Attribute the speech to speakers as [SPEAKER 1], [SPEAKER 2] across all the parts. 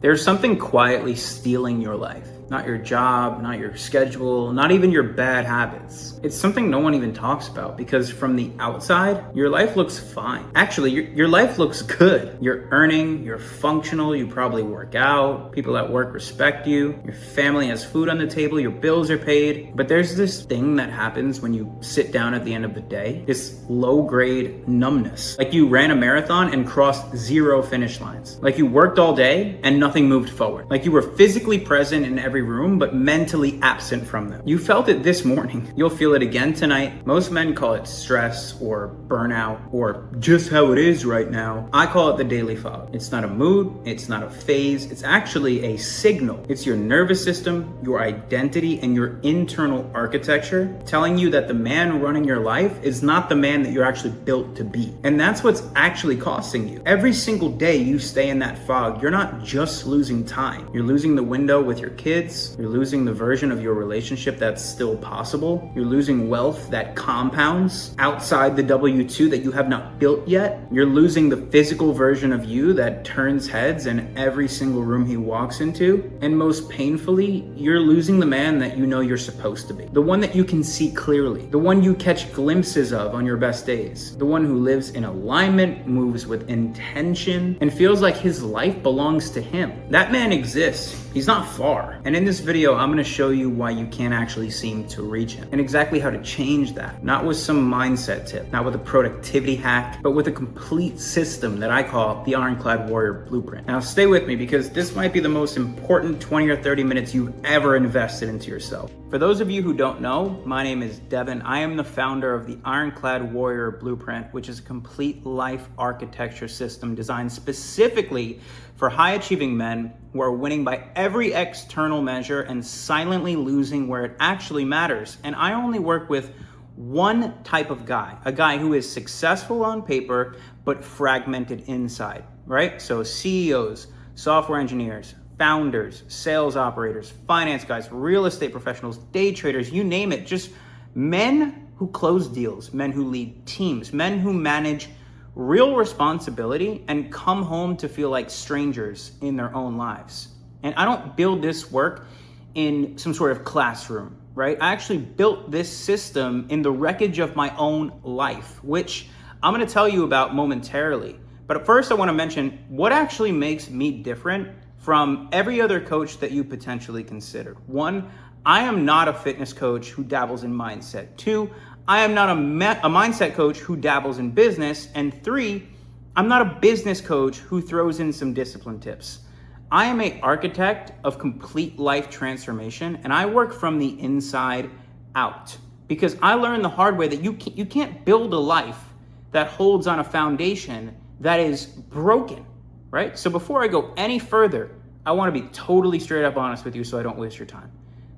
[SPEAKER 1] There's something quietly stealing your life. Not your job, not your schedule, not even your bad habits. It's something no one even talks about because from the outside, your life looks fine. Actually, your life looks good. You're earning, you're functional, you probably work out, people at work respect you, your family has food on the table, your bills are paid. But there's this thing that happens when you sit down at the end of the day, this low-grade numbness. Like you ran a marathon and crossed 0 finish lines. Like you worked all day and nothing moved forward. Like you were physically present in every room, but mentally absent from them. You felt it this morning. You'll feel it again tonight. Most men call it stress or burnout or just how it is right now. I call it the daily fog. It's not a mood. It's not a phase. It's actually a signal. It's your nervous system, your identity, and your internal architecture telling you that the man running your life is not the man that you're actually built to be. And that's what's actually costing you. Every single day you stay in that fog, you're not just losing time. You're losing the window with your kids. You're losing the version of your relationship that's still possible. You're losing wealth that compounds outside the W-2 that you have not built yet. You're losing the physical version of you that turns heads in every single room he walks into. And most painfully, you're losing the man that you know you're supposed to be. The one that you can see clearly. The one you catch glimpses of on your best days. The one who lives in alignment, moves with intention, and feels like his life belongs to him. That man exists. He's not far. And in this video, I'm gonna show you why you can't actually seem to reach him and exactly how to change that. Not with some mindset tip, not with a productivity hack, but with a complete system that I call the Ironclad Warrior Blueprint. Now stay with me because this might be the most important 20 or 30 minutes you've ever invested into yourself. For those of you who don't know, my name is Devin. I am the founder of the Ironclad Warrior Blueprint, which is a complete life architecture system designed specifically for high-achieving men who are winning by every external measure and silently losing where it actually matters. And I only work with one type of guy, a guy who is successful on paper, but fragmented inside, right? So CEOs, software engineers, founders, sales operators, finance guys, real estate professionals, day traders, you name it, just men who close deals, men who lead teams, men who manage real responsibility and come home to feel like strangers in their own lives. And I don't build this work in some sort of classroom, right? I actually built this system in the wreckage of my own life, which I'm gonna tell you about momentarily. But first I wanna mention what actually makes me different from every other coach that you potentially considered. 1, I am not a fitness coach who dabbles in mindset. 2, I am not a mindset coach who dabbles in business. And 3, I'm not a business coach who throws in some discipline tips. I am an architect of complete life transformation, and I work from the inside out because I learned the hard way that you can't build a life that holds on a foundation that is broken, right? So before I go any further, I want to be totally straight up honest with you so I don't waste your time.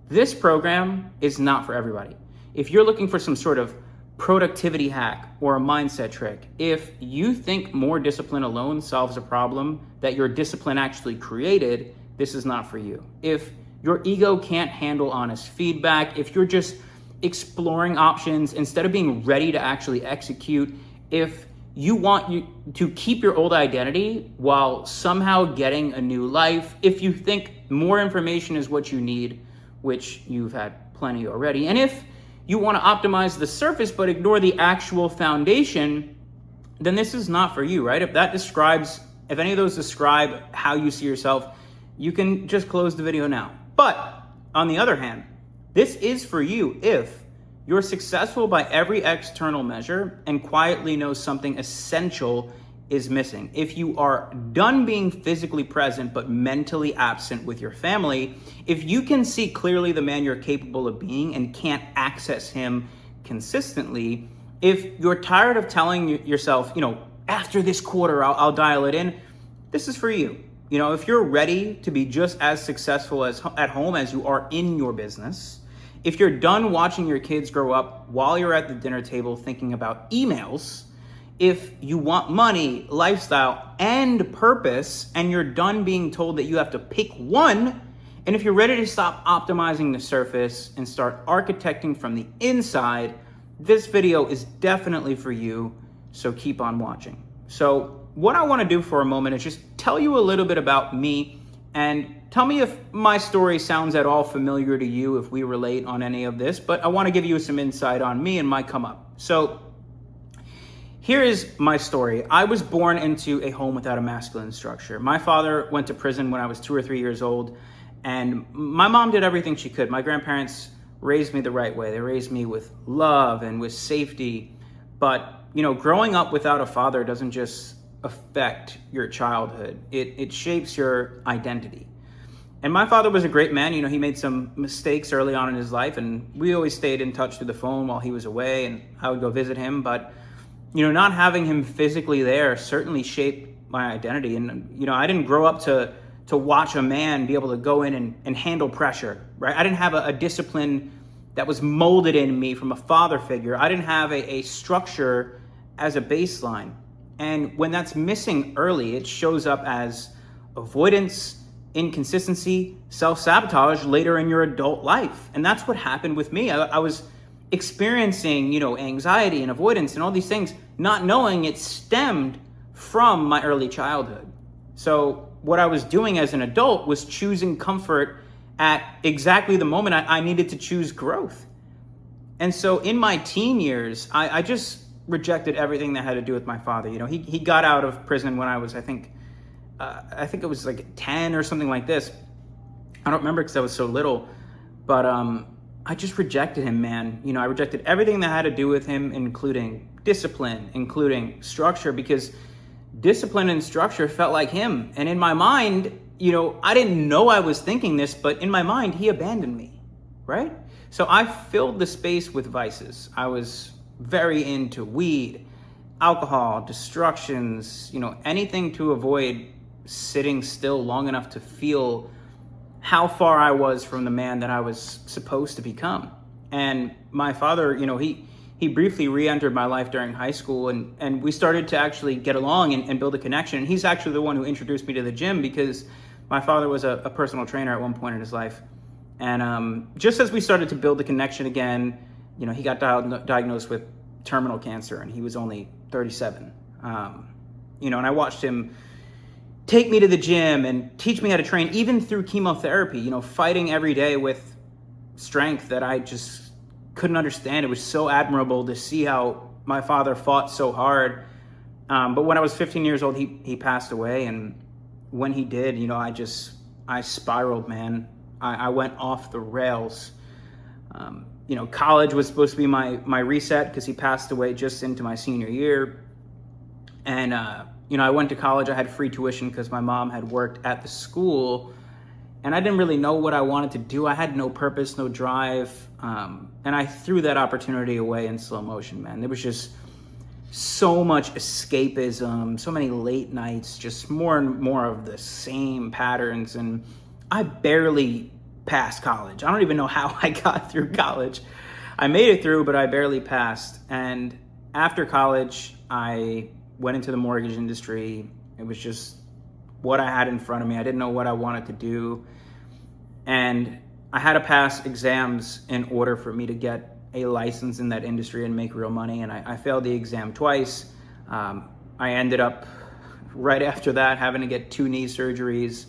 [SPEAKER 1] This program is not for everybody. If you're looking for some sort of productivity hack or a mindset trick, if you think more discipline alone solves a problem that your discipline actually created, this is not for you. If your ego can't handle honest feedback, if you're just exploring options instead of being ready to actually execute, if you want to keep your old identity while somehow getting a new life, if you think more information is what you need, which you've had plenty already, and if you want to optimize the surface but ignore the actual foundation, then this is not for you, right? If any of those describe how you see yourself, you can just close the video now. But on the other hand, this is for you if you're successful by every external measure and quietly know something essential is missing. If you are done being physically present but mentally absent with your family, if you can see clearly the man you're capable of being and can't access him consistently, if you're tired of telling yourself, after this quarter, I'll dial it in, this is for you. If you're ready to be just as successful at home as you are in your business, if you're done watching your kids grow up while you're at the dinner table thinking about emails, if you want money, lifestyle, and purpose, and you're done being told that you have to pick one, and if you're ready to stop optimizing the surface and start architecting from the inside, this video is definitely for you, so keep on watching. So what I want to do for a moment is just tell you a little bit about me And tell me if my story sounds at all familiar to you, if we relate on any of this, but I want to give you some insight on me and my come up. So here is my story. I was born into a home without a masculine structure. My father went to prison when I was 2 or 3 years old, and my mom did everything she could. My grandparents raised me the right way. They raised me with love and with safety. But, growing up without a father doesn't just affect your childhood. It shapes your identity. And my father was a great man. He made some mistakes early on in his life, and we always stayed in touch through the phone while he was away, and I would go visit him. But, not having him physically there certainly shaped my identity. And, I didn't grow up to watch a man be able to go in and handle pressure, right? I didn't have a discipline that was molded in me from a father figure. I didn't have a structure as a baseline. And when that's missing early, it shows up as avoidance, inconsistency, self-sabotage later in your adult life. And that's what happened with me. I was experiencing, anxiety and avoidance and all these things, not knowing it stemmed from my early childhood. So what I was doing as an adult was choosing comfort at exactly the moment I needed to choose growth. And so in my teen years, I just rejected everything that had to do with my father. He got out of prison when I was, I think it was like 10 or something like this. I don't remember because I was so little, but I just rejected him, man. I rejected everything that had to do with him, including discipline, including structure, because discipline and structure felt like him. And in my mind, I didn't know I was thinking this, but in my mind, he abandoned me, right? So I filled the space with vices. I was very into weed, alcohol, distractions, anything to avoid sitting still long enough to feel how far I was from the man that I was supposed to become. And my father, he briefly re-entered my life during high school, and we started to actually get along and build a connection. And he's actually the one who introduced me to the gym, because my father was a personal trainer at one point in his life. And just as we started to build the connection again, he got diagnosed with terminal cancer, and he was only 37. And I watched him take me to the gym and teach me how to train, even through chemotherapy, fighting every day with strength that I just couldn't understand. It was so admirable to see how my father fought so hard. But when I was 15 years old, he passed away. And when he did, I spiraled, man. I went off the rails. College was supposed to be my reset, because he passed away just into my senior year. And, I went to college. I had free tuition because my mom had worked at the school, and I didn't really know what I wanted to do. I had no purpose, no drive. And I threw that opportunity away in slow motion, man. There was just so much escapism, so many late nights, just more and more of the same patterns. And I barely passed college. I don't even know how I got through college. I made it through, but I barely passed. And after college, I went into the mortgage industry. It was just what I had in front of me. I didn't know what I wanted to do. And I had to pass exams in order for me to get a license in that industry and make real money. And I failed the exam twice. I ended up right after that having to get 2 knee surgeries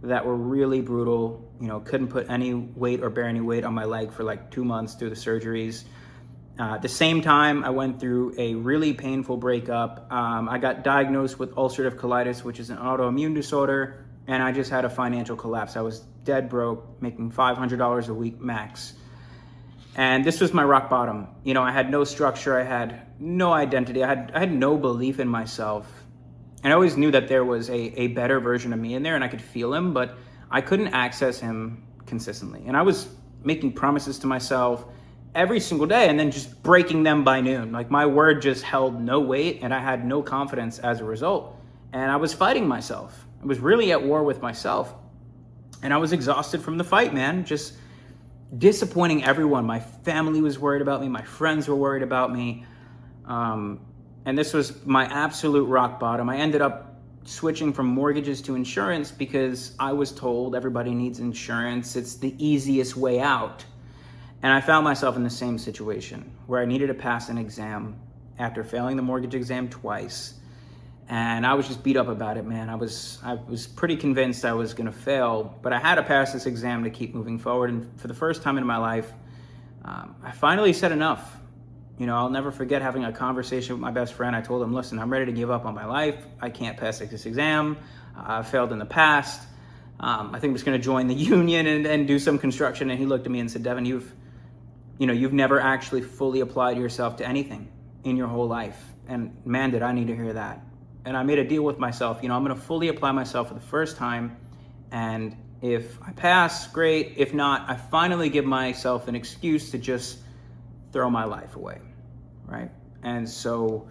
[SPEAKER 1] that were really brutal. Couldn't put any weight or bear any weight on my leg for like 2 months through the surgeries. At the same time, I went through a really painful breakup. I got diagnosed with ulcerative colitis, which is an autoimmune disorder, and I just had a financial collapse. I was dead broke, making $500 a week max. And this was my rock bottom. I had no structure. I had no identity. I had no belief in myself. And I always knew that there was a better version of me in there, and I could feel him, but I couldn't access him consistently. And I was making promises to myself every single day and then just breaking them by noon. Like, my word just held no weight, and I had no confidence as a result. And I was fighting myself. I was really at war with myself. And I was exhausted from the fight, man. Just disappointing everyone. My family was worried about me. My friends were worried about me. And this was my absolute rock bottom. I ended up switching from mortgages to insurance because I was told everybody needs insurance. It's the easiest way out. And I found myself in the same situation where I needed to pass an exam after failing the mortgage exam twice. And I was just beat up about it, man. I was pretty convinced I was gonna fail, but I had to pass this exam to keep moving forward. And for the first time in my life, I finally said enough. I'll never forget having a conversation with my best friend. I told him, listen, I'm ready to give up on my life. I can't pass this exam. I failed in the past. I think I'm just gonna join the union and do some construction. And he looked at me and said, Devin, you've never actually fully applied yourself to anything in your whole life. And man, did I need to hear that. And I made a deal with myself. I'm gonna fully apply myself for the first time. And if I pass, great. If not, I finally give myself an excuse to just throw my life away, right? And so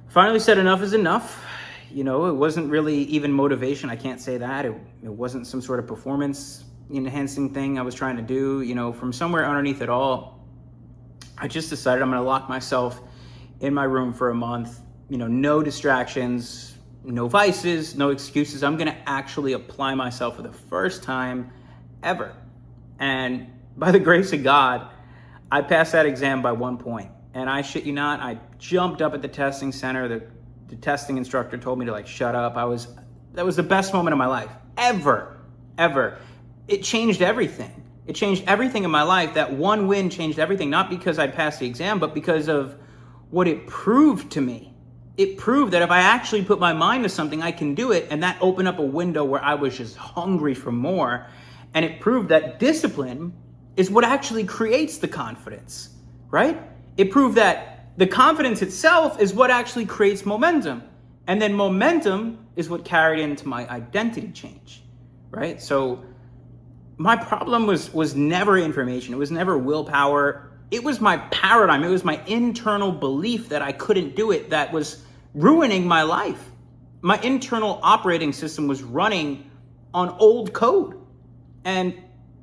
[SPEAKER 1] finally said enough is enough. It wasn't really even motivation. I can't say that. It wasn't some sort of performance enhancing thing I was trying to do. From somewhere underneath it all, I just decided I'm gonna lock myself in my room for a month. No distractions, no vices, no excuses. I'm gonna actually apply myself for the first time ever. And by the grace of God, I passed that exam by 1 point. And I shit you not, I jumped up at the testing center. The testing instructor told me to shut up. That was the best moment of my life, ever. It changed everything. It changed everything in my life. That one win changed everything, not because I passed the exam, but because of what it proved to me. It proved that if I actually put my mind to something, I can do it. And that opened up a window where I was just hungry for more. And it proved that discipline is what actually creates the confidence, right? It proved that the confidence itself is what actually creates momentum. And then momentum is what carried into my identity change, right? So my problem was never information. It was never willpower. It was my paradigm. It was my internal belief that I couldn't do it that was ruining my life. My internal operating system was running on old code. And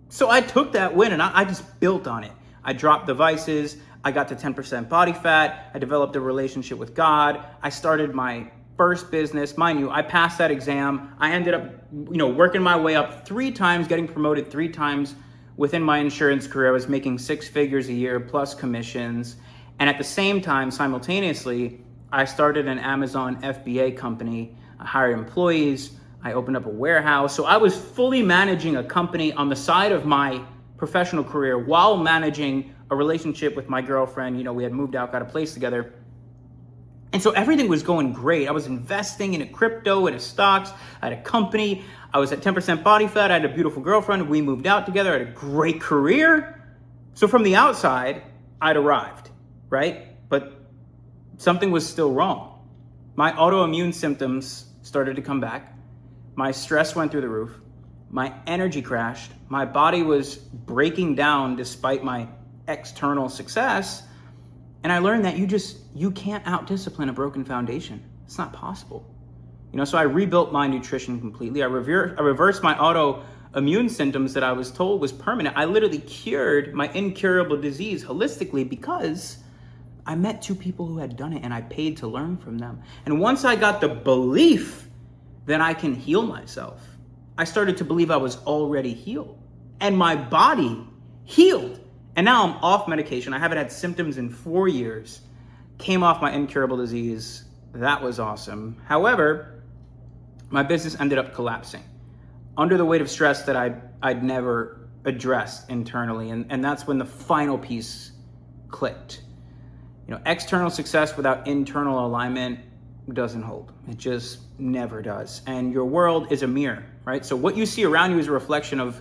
[SPEAKER 1] so I took that win and I just built on it. I dropped the vices. I got to 10% body fat. I developed a relationship with God. I started my first business. Mind you, I passed that exam. I ended up, working my way up 3 times, getting promoted 3 times within my insurance career. I was making 6 figures a year plus commissions. And at the same time, simultaneously, I started an Amazon FBA company. I hired employees. I opened up a warehouse. So I was fully managing a company on the side of my professional career while managing a relationship with my girlfriend. We had moved out, got a place together. And so everything was going great. I was investing in a crypto, in a stocks. I had a company. I was at 10% body fat. I had a beautiful girlfriend. We moved out together. I had a great career. So from the outside, I'd arrived, right? But something was still wrong. My autoimmune symptoms started to come back. My stress went through the roof. My energy crashed. My body was breaking down despite my external success. And I learned that you can't out-discipline a broken foundation. It's not possible. So I rebuilt my nutrition completely. I reversed my autoimmune symptoms that I was told was permanent. I literally cured my incurable disease holistically because I met 2 people who had done it and I paid to learn from them. And once I got the belief that I can heal myself, I started to believe I was already healed. And my body healed. And now I'm off medication. I haven't had symptoms in 4 years. Came off my incurable disease. That was awesome. However, my business ended up collapsing under the weight of stress that I'd never addressed internally. And that's when the final piece clicked. External success without internal alignment doesn't hold. It just never does. And your world is a mirror, right? So what you see around you is a reflection of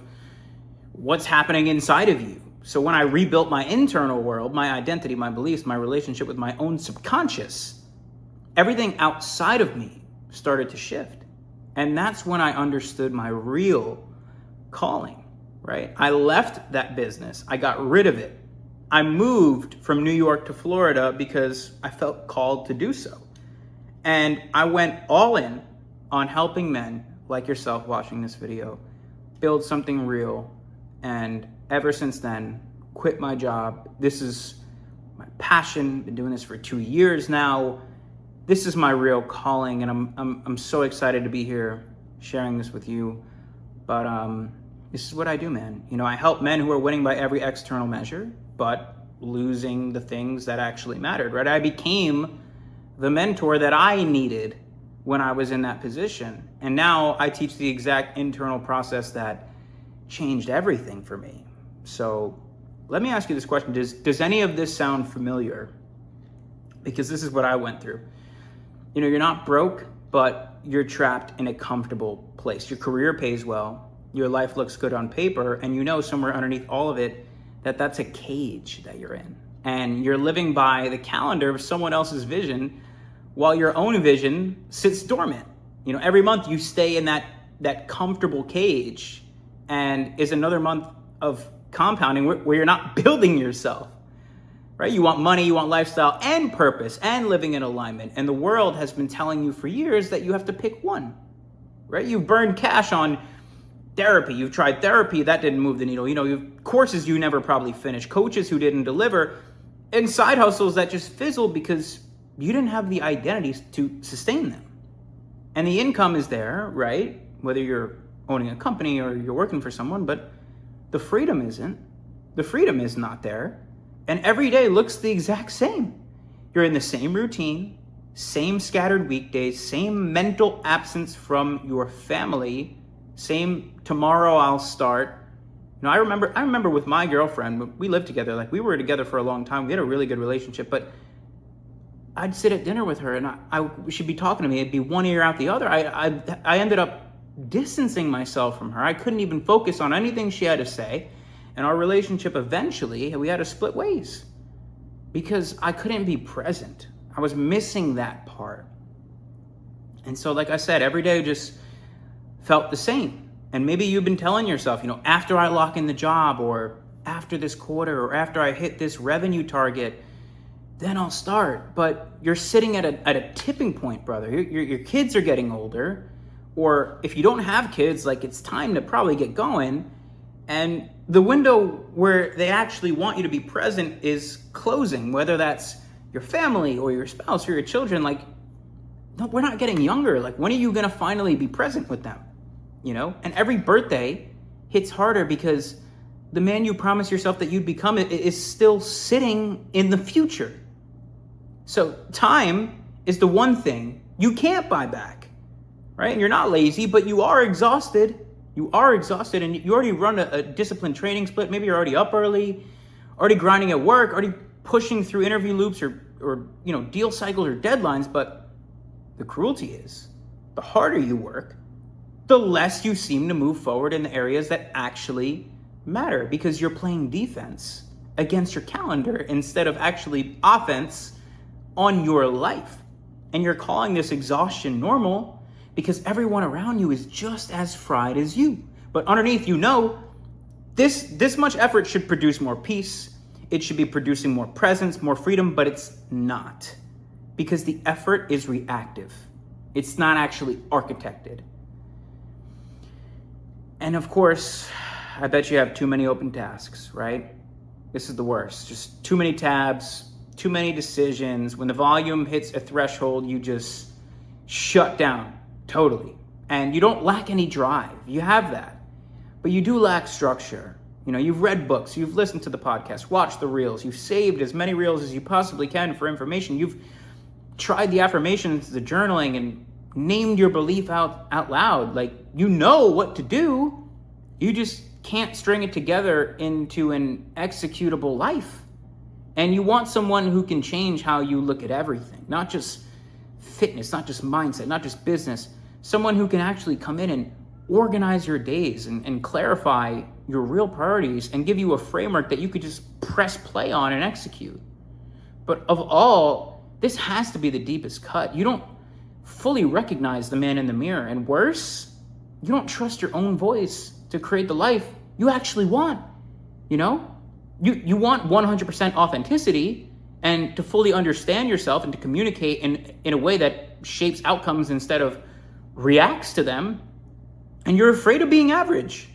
[SPEAKER 1] what's happening inside of you. So when I rebuilt my internal world, my identity, my beliefs, my relationship with my own subconscious, everything outside of me started to shift. And that's when I understood my real calling, right? I left that business. I got rid of it. I moved from New York to Florida because I felt called to do so. And I went all in on helping men like yourself watching this video build something real. And ever since then, quit my job. This is my passion. Been doing this for 2 years now. This is my real calling, and I'm so excited to be here sharing this with you. But this is what I do, man. I help men who are winning by every external measure, but losing the things that actually mattered, right? I became the mentor that I needed when I was in that position. And now I teach the exact internal process that changed everything for me. So let me ask you this question. Does any of this sound familiar? Because this is what I went through. You're not broke, but you're trapped in a comfortable place. Your career pays well, your life looks good on paper, and somewhere underneath all of it that that's a cage that you're in. And you're living by the calendar of someone else's vision while your own vision sits dormant. Every month you stay in that comfortable cage, and is another month of compounding where you're not building yourself, right? You want money, you want lifestyle and purpose and living in alignment. And the world has been telling you for years that you have to pick one, right? You've burned cash on therapy. You've tried therapy, that didn't move the needle. You've courses you never probably finished, coaches who didn't deliver, and side hustles that just fizzled because you didn't have the identities to sustain them. And the income is there, right? Whether you're owning a company or you're working for someone, but the freedom isn't. The freedom is not there. And every day looks the exact same. You're in the same routine, same scattered weekdays, same mental absence from your family, same tomorrow I'll start. I remember with my girlfriend, we lived together, we were together for a long time. We had a really good relationship, but I'd sit at dinner with her and she'd be talking to me. It'd be one ear out the other. I ended up distancing myself from her. I couldn't even focus on anything she had to say. And our relationship eventually, we had to split ways because I couldn't be present. I was missing that part. And so, like I said, every day just felt the same. And maybe you've been telling yourself, after I lock in the job, or after this quarter, or after I hit this revenue target, then I'll start. But you're sitting at a tipping point, brother. Your kids are getting older. Or if you don't have kids, it's time to probably get going. And the window where they actually want you to be present is closing, whether that's your family or your spouse or your children. No, we're not getting younger. When are you going to finally be present with them? And every birthday hits harder because the man you promised yourself that you'd become is still sitting in the future. So time is the one thing you can't buy back, right? And you're not lazy, but you are exhausted. You are exhausted, and you already run a disciplined training split. Maybe you're already up early, already grinding at work, already pushing through interview loops or deal cycles or deadlines. But the cruelty is, the harder you work, the less you seem to move forward in the areas that actually matter, because you're playing defense against your calendar instead of actually offense on your life. And you're calling this exhaustion normal because everyone around you is just as fried as you. But underneath, this much effort should produce more peace. It should be producing more presence, more freedom, but it's not, because the effort is reactive. It's not actually architected. And of course, I bet you have too many open tasks, right? This is the worst. Just too many tabs, too many decisions. When the volume hits a threshold, you just shut down totally. And you don't lack any drive. You have that. But you do lack structure. You've read books, you've listened to the podcast, watched the reels, you've saved as many reels as you possibly can for information. You've tried the affirmations, the journaling, and named your belief out loud. You know what to do. You just can't string it together into an executable life. And you want someone who can change how you look at everything, not just fitness, not just mindset, not just business. Someone who can actually come in and organize your days and clarify your real priorities and give you a framework that you could just press play on and execute. But of all, this has to be the deepest cut. You don't fully recognize the man in the mirror. And worse, you don't trust your own voice to create the life you actually want. You want 100% authenticity and to fully understand yourself and to communicate in a way that shapes outcomes instead of reacts to them. And you're afraid of being average.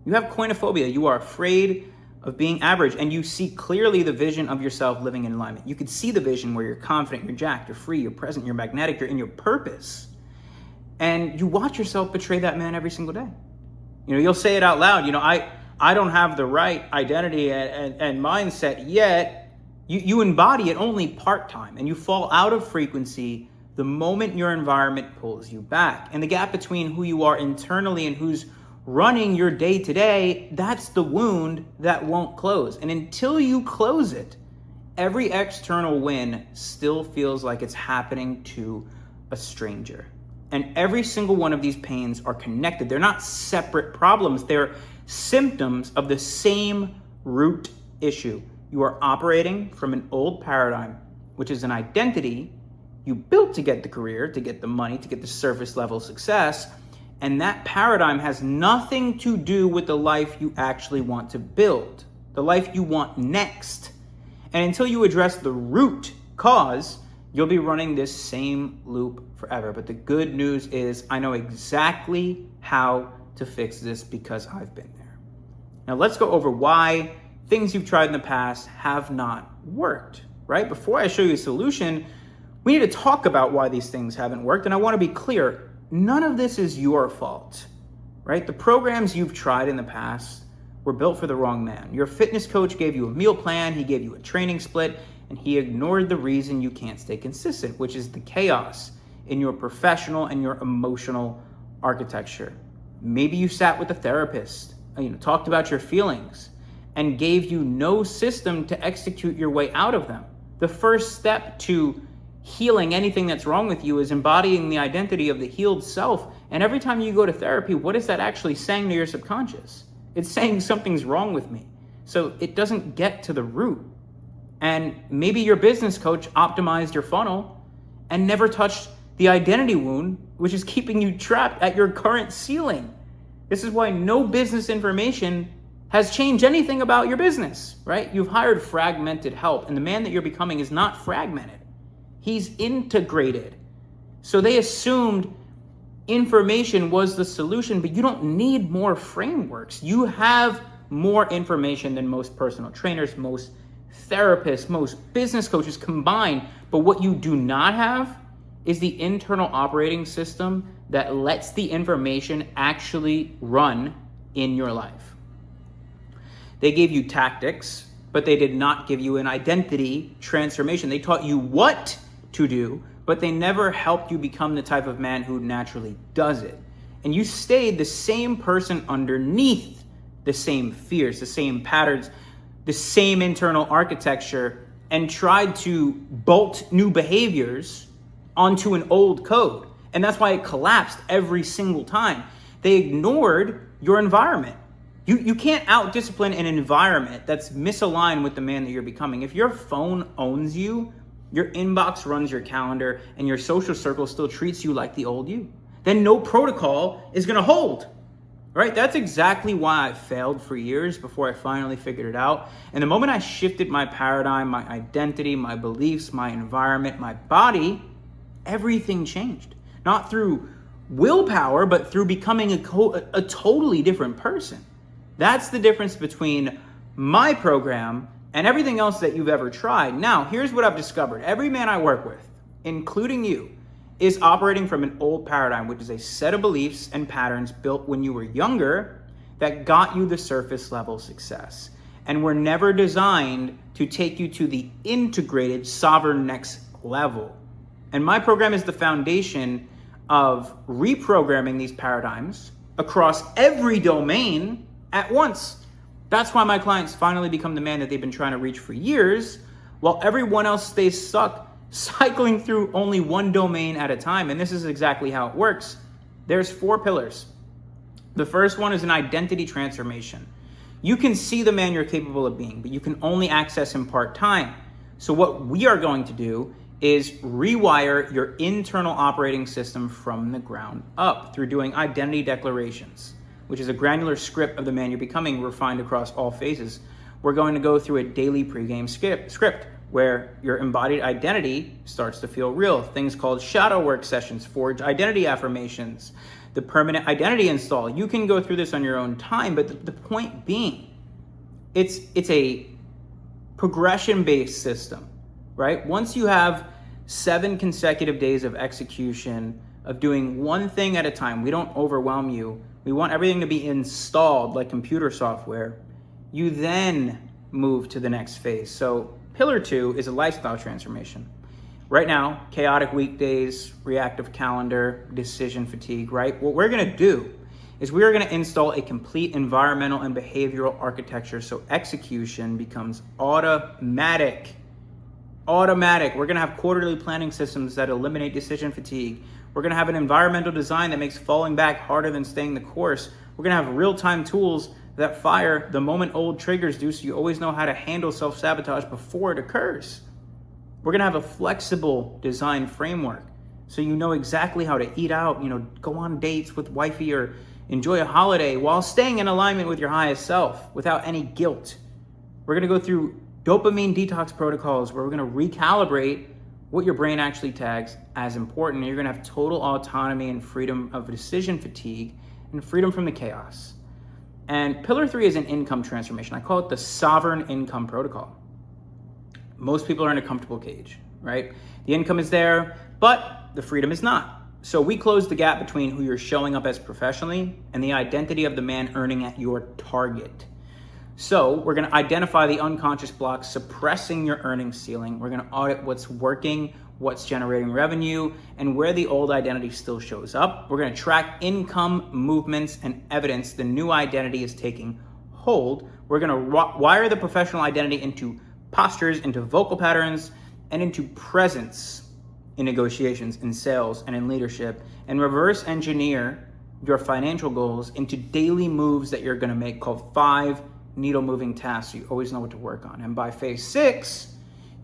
[SPEAKER 1] You have koinophobia. You are afraid of being average, and you see clearly the vision of yourself living in alignment. You could see the vision where you're confident, you're jacked, you're free, you're present, you're magnetic, you're in your purpose. And you watch yourself betray that man every single day. You'll say it out loud. I don't have the right identity and mindset yet, You embody it only part-time, and you fall out of frequency the moment your environment pulls you back. And the gap between who you are internally and who's running your day-to-day, that's the wound that won't close. And until you close it, every external win still feels like it's happening to a stranger. And every single one of these pains are connected. They're not separate problems. They're symptoms of the same root issue. You are operating from an old paradigm, which is an identity you built to get the career, to get the money, to get the surface level success. And that paradigm has nothing to do with the life you actually want to build, the life you want next. And until you address the root cause, you'll be running this same loop forever. But the good news is I know exactly how to fix this because I've been there. Now let's go over why things you've tried in the past have not worked, right? Before I show you a solution, we need to talk about why these things haven't worked. And I want to be clear, none of this is your fault, right? The programs you've tried in the past were built for the wrong man. Your fitness coach gave you a meal plan, he gave you a training split, and he ignored the reason you can't stay consistent, which is the chaos in your professional and your emotional architecture. Maybe you sat with a therapist, talked about your feelings, and gave you no system to execute your way out of them. The first step to healing anything that's wrong with you is embodying the identity of the healed self. And every time you go to therapy, what is that actually saying to your subconscious? It's saying something's wrong with me. So it doesn't get to the root. And maybe your business coach optimized your funnel and never touched the identity wound, which is keeping you trapped at your current ceiling. This is why no business information has changed anything about your business, right? You've hired fragmented help, and the man that you're becoming is not fragmented. He's integrated. So they assumed information was the solution, but you don't need more frameworks. You have more information than most personal trainers, most therapists, most business coaches combined. But what you do not have is the internal operating system that lets the information actually run in your life. They gave you tactics, but they did not give you an identity transformation. They taught you what to do, but they never helped you become the type of man who naturally does it. And you stayed the same person underneath the same fears, the same patterns, the same internal architecture, and tried to bolt new behaviors onto an old code. And that's why it collapsed every single time. They ignored your environment. You can't out-discipline an environment that's misaligned with the man that you're becoming. If your phone owns you, your inbox runs your calendar, and your social circle still treats you like the old you, then no protocol is gonna hold, right? That's exactly why I failed for years before I finally figured it out. And the moment I shifted my paradigm, my identity, my beliefs, my environment, my body, everything changed. Not through willpower, but through becoming a totally different person. That's the difference between my program and everything else that you've ever tried. Now, here's what I've discovered. Every man I work with, including you, is operating from an old paradigm, which is a set of beliefs and patterns built when you were younger that got you the surface level success, and were never designed to take you to the integrated sovereign next level. And my program is the foundation of reprogramming these paradigms across every domain at once. That's why my clients finally become the man that they've been trying to reach for years, while everyone else stays stuck cycling through only one domain at a time. And this is exactly how it works. There's 4 pillars. The first one is an identity transformation. You can see the man you're capable of being, but you can only access him part-time. So what we are going to do is rewire your internal operating system from the ground up through doing identity declarations, which is a granular script of the man you're becoming refined across all phases. We're going to go through a daily pregame script where your embodied identity starts to feel real. Things called shadow work sessions, forge identity affirmations, the permanent identity install. You can go through this on your own time, but the point being, it's a progression-based system, right? Once you have 7 consecutive days of execution, of doing one thing at a time, we don't overwhelm you. We want everything to be installed like computer software. You then move to the next phase. So Pillar 2 is a lifestyle transformation. Right now, chaotic weekdays, reactive calendar, decision fatigue, right? What we're gonna do is we are gonna install a complete environmental and behavioral architecture so execution becomes automatic. We're gonna have quarterly planning systems that eliminate decision fatigue. We're gonna have an environmental design that makes falling back harder than staying the course. We're gonna have real-time tools that fire the moment old triggers do, so you always know how to handle self-sabotage before it occurs. We're gonna have a flexible design framework, so you know exactly how to eat out, go on dates with wifey or enjoy a holiday while staying in alignment with your highest self without any guilt. We're gonna go through dopamine detox protocols where we're gonna recalibrate what your brain actually tags as important. You're gonna have total autonomy and freedom of decision fatigue and freedom from the chaos. And pillar 3 is an income transformation. I call it the sovereign income protocol. Most people are in a comfortable cage, right? The income is there, but the freedom is not. So we close the gap between who you're showing up as professionally and the identity of the man earning at your target. So we're gonna identify the unconscious blocks suppressing your earnings ceiling. We're gonna audit what's working, what's generating revenue, and where the old identity still shows up. We're gonna track income movements and evidence the new identity is taking hold. We're gonna wire the professional identity into postures, into vocal patterns, and into presence in negotiations, in sales, and in leadership, and reverse engineer your financial goals into daily moves that you're gonna make, called 5 needle moving tasks, so you always know what to work on. And by phase 6,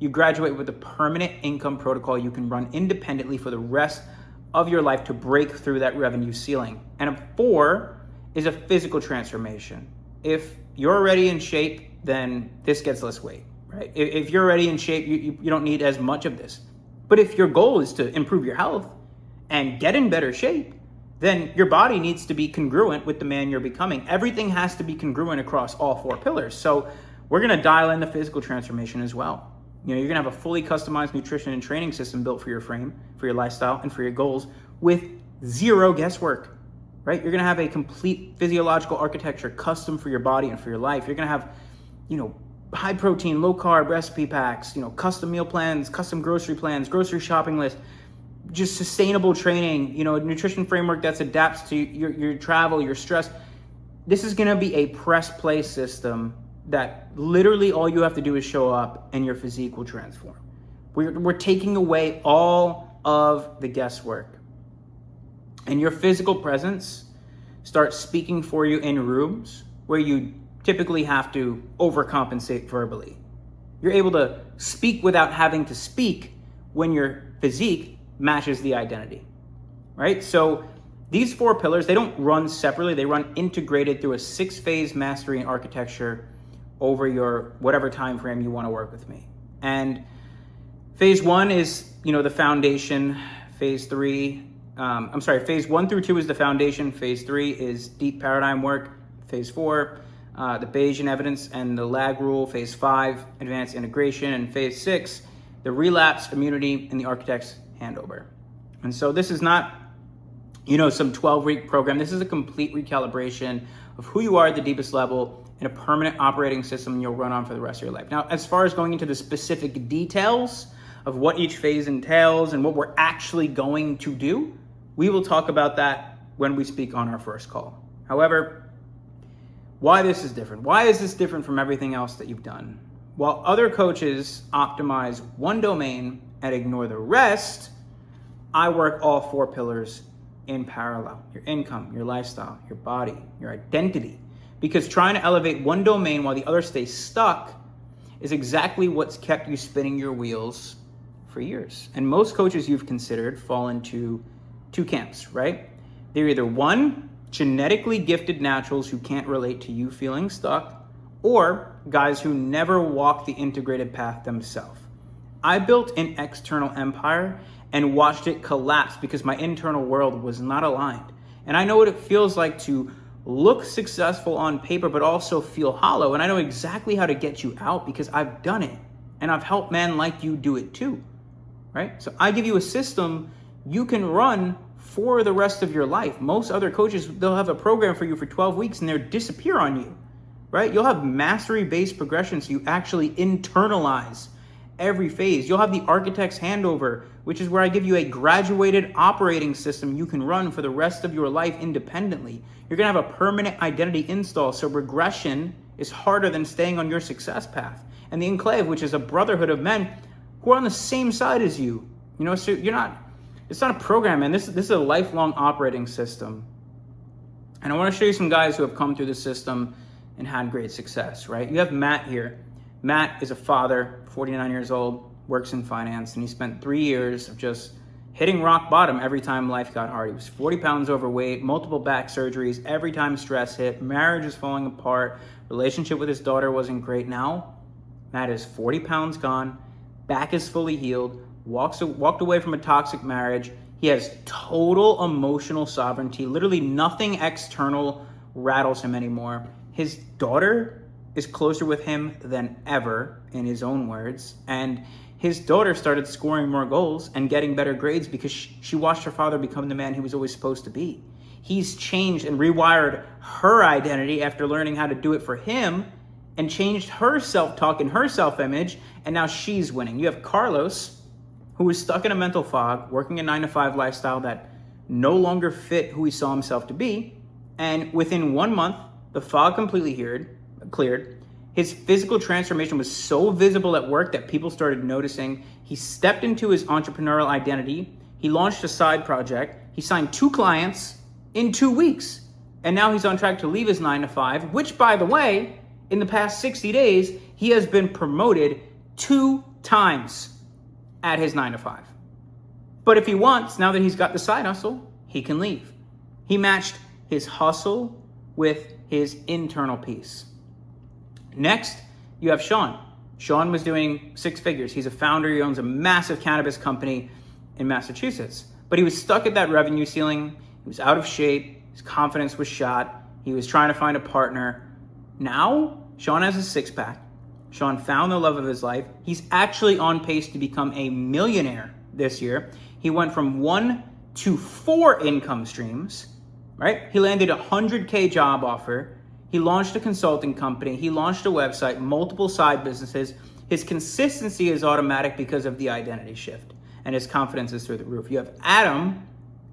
[SPEAKER 1] you graduate with a permanent income protocol you can run independently for the rest of your life to break through that revenue ceiling. And 4 is a physical transformation. If you're already in shape, then this gets less weight, right? If you're already in shape, you don't need as much of this. But if your goal is to improve your health and get in better shape, then your body needs to be congruent with the man you're becoming. Everything has to be congruent across all 4 pillars. So we're gonna dial in the physical transformation as well. You're gonna have a fully customized nutrition and training system built for your frame, for your lifestyle, and for your goals with 0 guesswork, right? You're gonna have a complete physiological architecture custom for your body and for your life. You're gonna have, high protein, low carb recipe packs, custom meal plans, custom grocery plans, grocery shopping list, just sustainable training, a nutrition framework that adapts to your travel, your stress. This is gonna be a press play system that literally all you have to do is show up and your physique will transform. We're taking away all of the guesswork. And your physical presence starts speaking for you in rooms where you typically have to overcompensate verbally. You're able to speak without having to speak when your physique matches the identity, right? So these 4 pillars, they don't run separately, they run integrated through a 6-phase mastery and architecture over your whatever time frame you want to work with me. And phase 1 is, the foundation. Phase 1 through 2 is the foundation. Phase 3 is deep paradigm work. Phase 4, the Bayesian evidence and the lag rule. Phase 5, advanced integration. And phase 6, the relapse, immunity, and the architect's handover. And so this is not, some 12-week program. This is a complete recalibration of who you are at the deepest level in a permanent operating system you'll run on for the rest of your life. Now, as far as going into the specific details of what each phase entails and what we're actually going to do, we will talk about that when we speak on our first call. However, why this is different? Why is this different from everything else that you've done? While other coaches optimize one domain and ignore the rest, I work all 4 pillars in parallel. Your income, your lifestyle, your body, your identity. Because trying to elevate one domain while the other stays stuck is exactly what's kept you spinning your wheels for years. And most coaches you've considered fall into 2 camps, right? They're either 1, genetically gifted naturals who can't relate to you feeling stuck, or guys who never walk the integrated path themselves. I built an external empire and watched it collapse because my internal world was not aligned. And I know what it feels like to look successful on paper, but also feel hollow. And I know exactly how to get you out because I've done it. And I've helped men like you do it too, right? So I give you a system you can run for the rest of your life. Most other coaches, they'll have a program for you for 12 weeks and they'll disappear on you, right? You'll have mastery-based progression so you actually internalize every phase. You'll have the architect's handover, which is where I give you a graduated operating system you can run for the rest of your life independently. You're gonna have a permanent identity install, so regression is harder than staying on your success path. And the enclave, which is a brotherhood of men who are on the same side as you. So it's not a program, man. This is a lifelong operating system. And I want to show you some guys who have come through the system and had great success, right? You have Matt here. Matt is a father, 49 years old, works in finance, and he spent 3 years of just hitting rock bottom every time life got hard. He was 40 pounds overweight, multiple back surgeries, every time stress hit, marriage is falling apart, relationship with his daughter wasn't great. Now, Matt is 40 pounds gone, back is fully healed, walked away from a toxic marriage. He has total emotional sovereignty. Literally nothing external rattles him anymore. His daughter is closer with him than ever, in his own words. And his daughter started scoring more goals and getting better grades because she watched her father become the man he was always supposed to be. He's changed and rewired her identity after learning how to do it for him, and changed her self-talk and her self-image, and now she's winning. You have Carlos, who was stuck in a mental fog, working a 9-to-5 lifestyle that no longer fit who he saw himself to be. And within 1 month, the fog completely cleared. His physical transformation was so visible at work that people started noticing. He stepped into his entrepreneurial identity. He launched a side project. He signed 2 clients in 2 weeks. And now he's on track to leave his 9-to-5, which, by the way, in the past 60 days, he has been promoted 2 times at his 9-to-5. But if he wants, now that he's got the side hustle, he can leave. He matched his hustle with his internal peace. Next, you have Sean. Sean was doing 6 figures. He's a founder. He owns a massive cannabis company in Massachusetts. But he was stuck at that revenue ceiling. He was out of shape. His confidence was shot. He was trying to find a partner. Now, Sean has a 6-pack. Sean found the love of his life. He's actually on pace to become a millionaire this year. He went from 1 to 4 income streams, right? He landed a $100K job offer. He launched a consulting company. He launched a website, multiple side businesses. His consistency is automatic because of the identity shift, and his confidence is through the roof. You have Adam,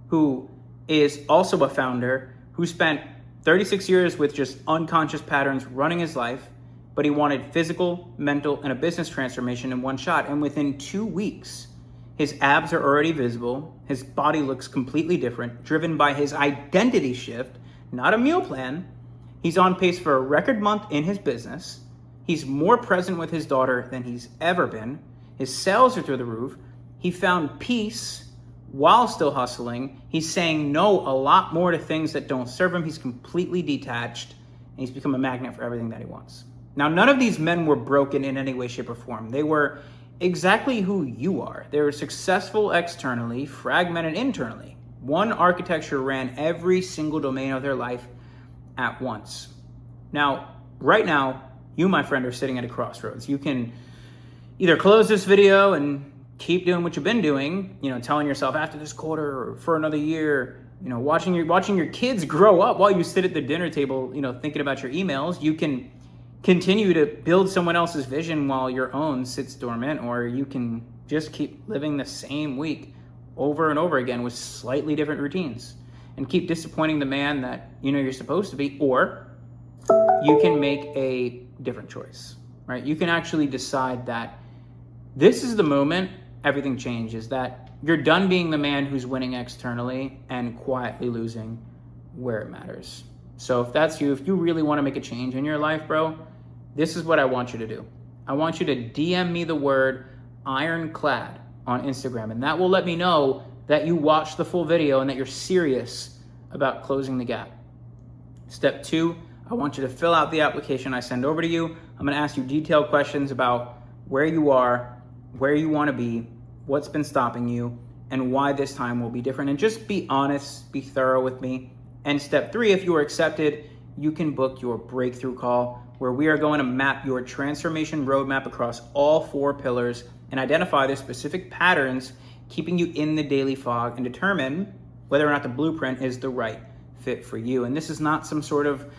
[SPEAKER 1] who is also a founder, who spent 36 years with just unconscious patterns running his life, but he wanted physical, mental, and a business transformation in one shot. And within 2 weeks, his abs are already visible. His body looks completely different, driven by his identity shift, not a meal plan. He's on pace for a record month in his business. He's more present with his daughter than he's ever been. His sales are through the roof. He found peace while still hustling. He's saying no a lot more to things that don't serve him. He's completely detached, and he's become a magnet for everything that he wants. Now, none of these men were broken in any way, shape, or form. They were exactly who you are. They were successful externally, fragmented internally. One architecture ran every single domain of their life at once. Now, right now, you, my friend, are sitting at a crossroads. You can either close this video and keep doing what you've been doing, telling yourself after this quarter or for another year, watching your kids grow up while you sit at the dinner table, thinking about your emails. You can continue to build someone else's vision while your own sits dormant, or you can just keep living the same week over and over again with slightly different routines and keep disappointing the man that you're supposed to be. Or you can make a different choice, right? You can actually decide that this is the moment everything changes, that you're done being the man who's winning externally and quietly losing where it matters. So if that's you, if you really want to make a change in your life, bro, this is what I want you to do. I want you to DM me the word ironclad on Instagram, and that will let me know that you watched the full video and that you're serious about closing the gap. Step 2, I want you to fill out the application I send over to you. I'm going to ask you detailed questions about where you are, where you want to be, what's been stopping you, and why this time will be different. And just be honest, be thorough with me. And step 3, if you are accepted, you can book your breakthrough call, where we are going to map your transformation roadmap across all 4 pillars and identify the specific patterns keeping you in the daily fog and determine whether or not the blueprint is the right fit for you. And this is not some sort of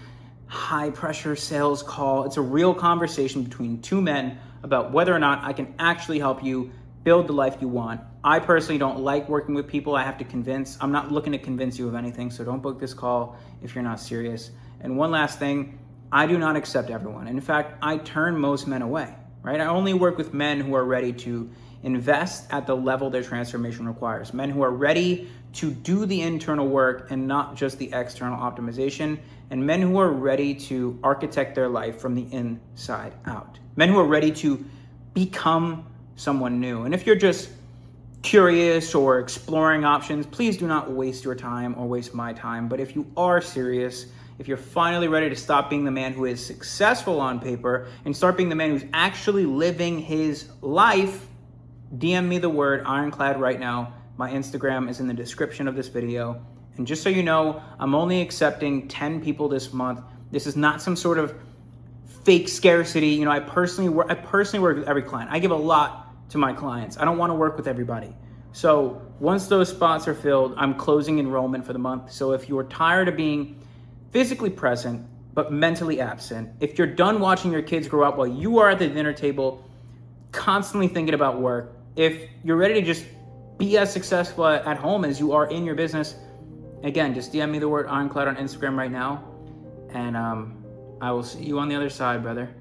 [SPEAKER 1] high pressure sales call. It's a real conversation between 2 men about whether or not I can actually help you build the life you want. I personally don't like working with people I have to convince. I'm not looking to convince you of anything, so don't book this call if you're not serious. And one last thing, I do not accept everyone. In fact, I turn most men away, right? I only work with men who are ready to invest at the level their transformation requires. Men who are ready to do the internal work and not just the external optimization. And men who are ready to architect their life from the inside out. Men who are ready to become someone new. And if you're just curious or exploring options, please do not waste your time or waste my time. But if you are serious, if you're finally ready to stop being the man who is successful on paper and start being the man who's actually living his life, DM me the word ironclad right now. My Instagram is in the description of this video. And just so you know, I'm only accepting 10 people this month. This is not some sort of fake scarcity. You know, I personally work with every client. I give a lot to my clients. I don't want to work with everybody. So once those spots are filled, I'm closing enrollment for the month. So if you're tired of being physically present but mentally absent, if you're done watching your kids grow up while you are at the dinner table constantly thinking about work, if you're ready to just be as successful at home as you are in your business, again, just DM me the word ironclad on Instagram right now, and I will see you on the other side, brother.